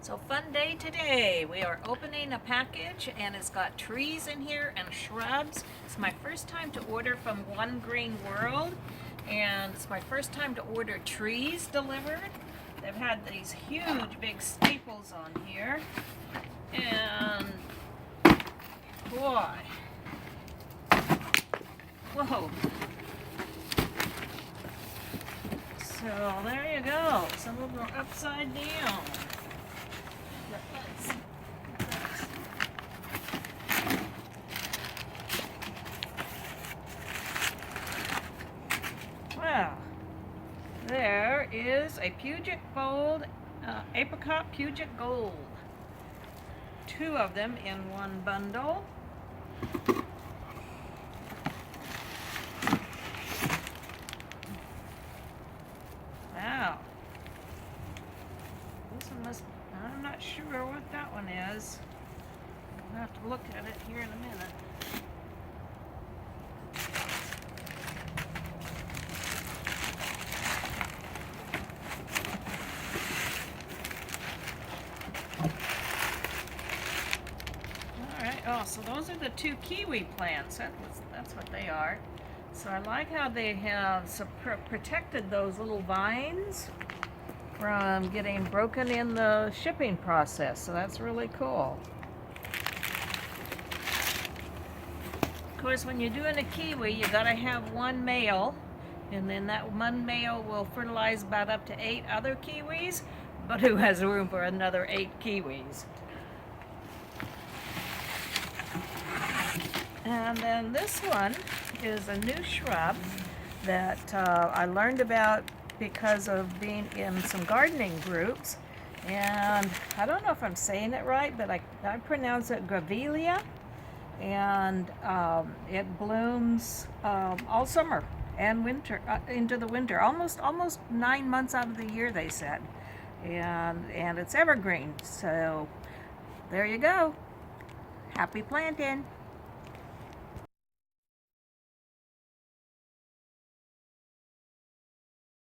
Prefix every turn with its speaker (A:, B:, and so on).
A: So fun day today. We are opening a package and it's got trees in here and shrubs. It's my first time to order from One Green World, and it's my first time to order trees delivered. They've had these huge big staples on here, and boy, whoa. So there you go. Some of them are upside down. Wow, there is a Puget Gold, Apricot Puget Gold. Two of them in one bundle. Wow. This one must, I'm not sure what that one is. I'll have to look at it here in a minute. Oh, so those are the two kiwi plants. That's what they are. So I like how they have protected those little vines from getting broken in the shipping process. So that's really cool. Of course, when you're doing a kiwi, you gotta have one male, and then that one male will fertilize about up to 8 other kiwis, but who has room for another 8 kiwis? And then this one is a new shrub that I learned about because of being in some gardening groups. And I don't know if I'm saying it right, but I pronounce it Grevillea. And it blooms all summer and winter, into the winter, almost 9 months out of the year, they said. And it's evergreen. So there you go. Happy planting.